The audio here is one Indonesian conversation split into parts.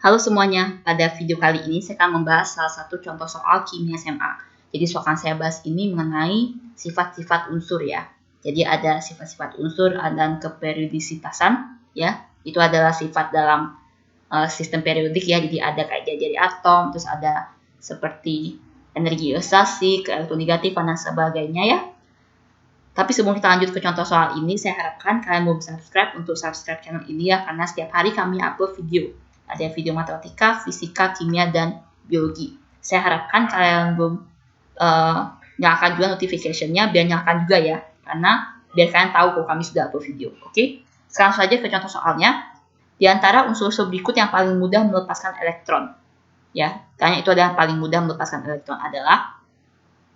Halo semuanya, pada video kali ini saya akan membahas salah satu contoh soal kimia SMA. Jadi soal yang saya bahas ini mengenai sifat-sifat unsur ya. Jadi ada sifat-sifat unsur dan keperiodisitasan ya. Itu adalah sifat dalam sistem periodik ya. Jadi ada kayak jadi atom, terus ada seperti energi ionizasi, keelektronegatifan dan sebagainya ya. Tapi sebelum kita lanjut ke contoh soal ini, saya harapkan kalian belum subscribe untuk subscribe channel ini ya, karena setiap hari kami upload video. Ada video matematika, fisika, kimia, dan biologi. Saya harapkan kalian belum nyalakan juga notification-nya, biar nyalakan juga ya, karena biar kalian tahu kalau kami sudah upload video. Oke? Sekarang saja ke contoh soalnya. Di antara unsur-unsur berikut yang paling mudah melepaskan elektron. Ya, tanya itu adalah yang paling mudah melepaskan elektron adalah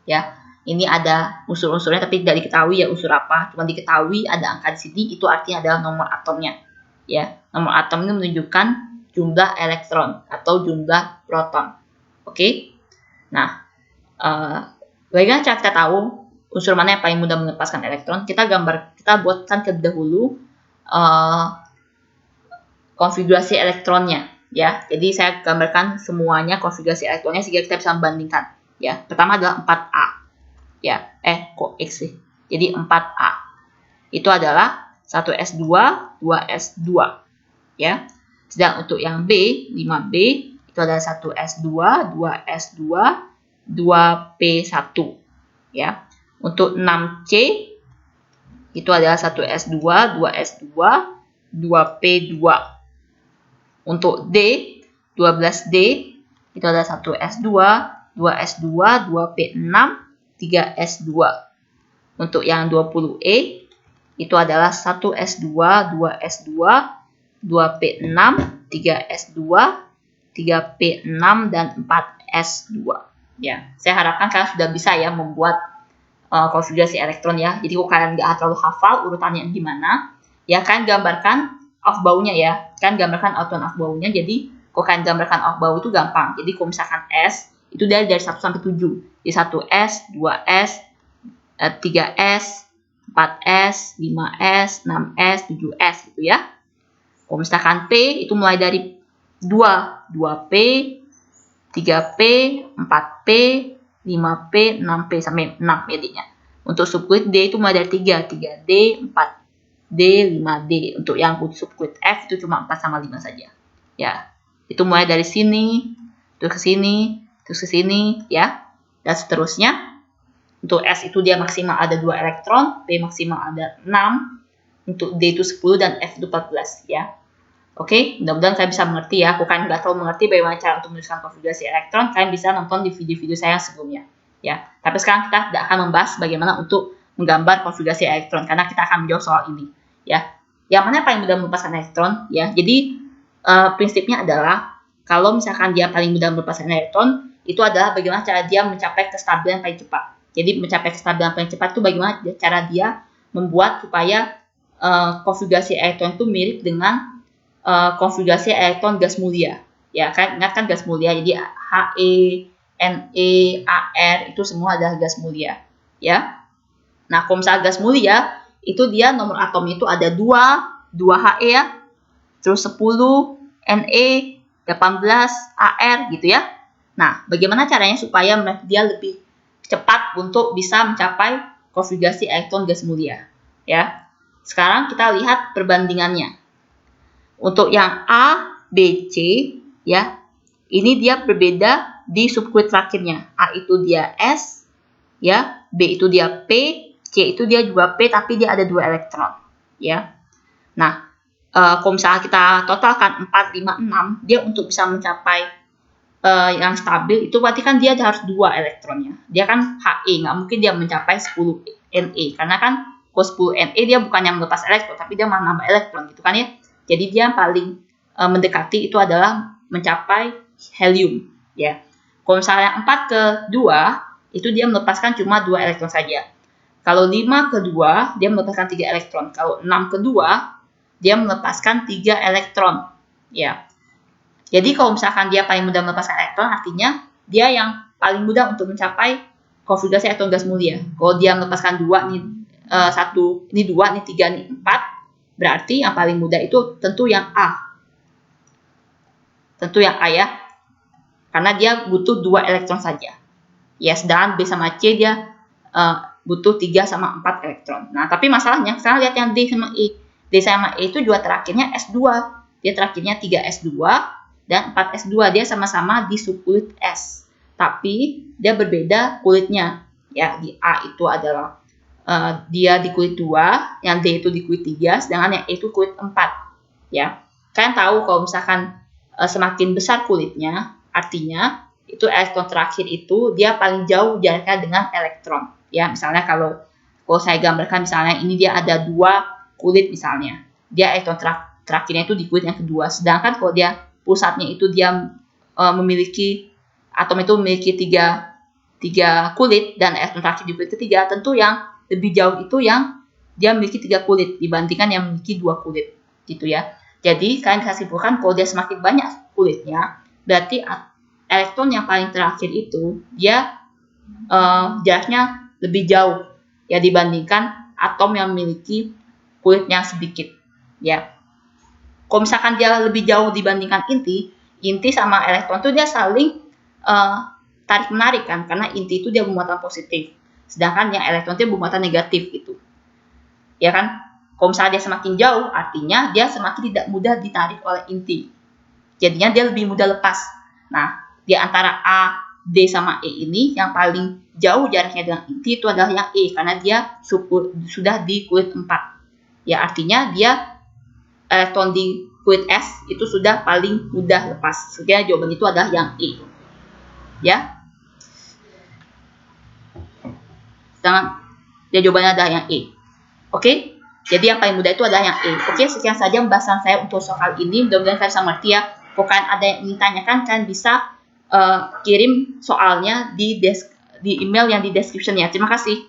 ya. Ini ada unsur-unsurnya tapi tidak diketahui ya unsur apa. Cuma diketahui ada angka di sini, itu artinya adalah nomor atomnya. Ya, nomor atom ini menunjukkan jumlah elektron atau jumlah proton. Oke. Nah, bagaimana cara kita tahu unsur mana yang paling mudah melepaskan elektron? Kita buatkan terlebih dahulu konfigurasi elektronnya ya. Jadi saya gambarkan semuanya konfigurasi elektronnya sehingga kita bisa membandingkan. Ya, pertama adalah 4A. Ya, kok X sih? Jadi 4A. Itu adalah 1s2, 2s2. Ya. Sedang untuk yang B, 5B, itu adalah 1s2, 2s2, 2p1. Ya. Untuk 6C, itu adalah 1s2, 2s2, 2p2. Untuk D, 12D, itu adalah 1s2, 2s2, 2p6, 3s2. Untuk yang 20E itu adalah 1s2, 2s2, 2p6, 3s2, 3p6 dan 4s2. Ya, saya harapkan kalian sudah bisa ya membuat konfigurasi elektron ya. Jadi kalau kalian nggak terlalu hafal urutannya gimana, ya kalian gambarkan Aufbaunya ya. Kalian gambarkan outline Aufbaunya. Jadi kalau kalian gambarkan Aufbau itu gampang. Jadi kalau misalkan S itu dari 1 sampai 7. Di 1S, 2S, 3S, 4S, 5S, 6S, 7S gitu ya. Kalau misalkan P itu mulai dari 2, 2P, 3P, 4P, 5P, 6P sampai 6 jadinya. Untuk subgrid D itu mulai dari 3, 3D, 4D, 5D. Untuk yang subgrid F itu cuma 4 sama 5 saja. Ya. Itu mulai dari sini, terus ke sini, terus ke sini ya, dan seterusnya. Untuk S itu dia maksimal ada 2 elektron, P maksimal ada 6, untuk D itu 10 dan F itu 14 ya. Oke, mudah-mudahan kalian bisa mengerti ya. Aku kan nggak terlalu mengerti bagaimana cara untuk menuliskan konfigurasi elektron, kalian bisa nonton di video-video saya yang sebelumnya ya. Tapi sekarang kita tidak akan membahas bagaimana untuk menggambar konfigurasi elektron karena kita akan menjawab soal ini ya. Yang mana yang paling mudah melepaskan elektron ya. Jadi prinsipnya adalah kalau misalkan dia paling mudah melepaskan elektron, itu adalah bagaimana cara dia mencapai kestabilan paling cepat. Jadi mencapai kestabilan paling cepat itu bagaimana cara dia membuat supaya konfigurasi elektron itu mirip dengan konfigurasi elektron gas mulia. Ya kan, ingat kan gas mulia. Jadi He, Ne, Ar itu semua adalah gas mulia. Ya. Nah, kalau misalnya gas mulia itu dia nomor atomnya itu ada 2 He ya. Terus 10 Ne, 18 Ar gitu ya. Nah, bagaimana caranya supaya dia lebih cepat untuk bisa mencapai konfigurasi elektron gas mulia ya. Sekarang kita lihat perbandingannya. Untuk yang A, B, C ya. Ini dia berbeda di subgrid terakhirnya. A itu dia S ya, B itu dia P, C itu dia juga P tapi dia ada 2 elektron ya. Nah, kalau misalnya kita totalkan 4, 5, 6, dia untuk bisa mencapai yang stabil itu berarti kan dia harus 2 elektronnya. Dia kan He, nggak mungkin dia mencapai 10 Ne karena kan kalau 10 Ne dia bukannya melepas elektron tapi dia malah nambah elektron gitu kan ya. Jadi dia paling mendekati itu adalah mencapai helium ya. Kalau misalnya 4 ke 2 itu dia melepaskan cuma 2 elektron saja. Kalau 5 ke 2 dia melepaskan 3 elektron. Kalau 6 ke 2 dia melepaskan 3 elektron ya. Jadi kalau misalkan dia paling mudah melepaskan elektron, artinya dia yang paling mudah untuk mencapai konfigurasi elektron gas mulia. Kalau dia melepaskan 2, ini 1, ini 2, ini 3, ini 4, berarti yang paling mudah itu tentu yang A. Tentu yang A ya. Karena dia butuh 2 elektron saja. Ya, sedangkan B sama C dia butuh 3 sama 4 elektron. Nah, tapi masalahnya, sekarang lihat yang D sama E. D sama E itu juga terakhirnya S2. Dia terakhirnya 3S2 dan 4S2. Dia sama-sama di subkulit S. Tapi dia berbeda kulitnya. Ya, di A itu adalah dia di kulit 2, yang D itu di kulit 3, sedangkan yang E itu kulit 4. Ya. Kalian tahu kalau misalkan semakin besar kulitnya, artinya itu elektron terakhir itu dia paling jauh jaraknya dengan elektron. Ya, misalnya kalau saya gambarkan misalnya ini dia ada 2 kulit misalnya. Dia elektron terakhirnya itu di kulit yang kedua. Sedangkan kalau dia pusatnya itu dia memiliki atom itu memiliki 3 kulit dan elektron terakhir di kulit ketiga, tentu yang lebih jauh itu yang dia memiliki 3 kulit dibandingkan yang memiliki 2 kulit gitu ya. Jadi kalian bisa simpulkan kalau dia semakin banyak kulitnya, berarti elektron yang paling terakhir itu dia jaraknya lebih jauh ya dibandingkan atom yang memiliki kulit yang sedikit ya. Kalau misalkan dia lebih jauh dibandingkan inti sama elektron itu dia saling tarik menarik kan, karena inti itu dia bermuatan positif, sedangkan yang elektron itu bermuatan negatif gitu ya kan. Kalau misalnya dia semakin jauh, artinya dia semakin tidak mudah ditarik oleh inti, jadinya dia lebih mudah lepas. Nah, di antara A, D sama E ini yang paling jauh jaraknya dengan inti itu adalah yang E, karena dia sudah di kulit 4 ya, artinya dia elektron di kulit S itu sudah paling mudah lepas. Sehingga jawaban itu adalah yang E ya. Sedangkan dia jawabannya adalah yang E. Oke, jadi yang paling mudah itu adalah yang E. Oke, sekian saja pembahasan saya untuk soal ini. Mudah-mudahan kalian bisa mengerti ya. Kalau kalian ada yang ingin tanyakan, kalian bisa kirim soalnya di email yang di description ya. Terima kasih.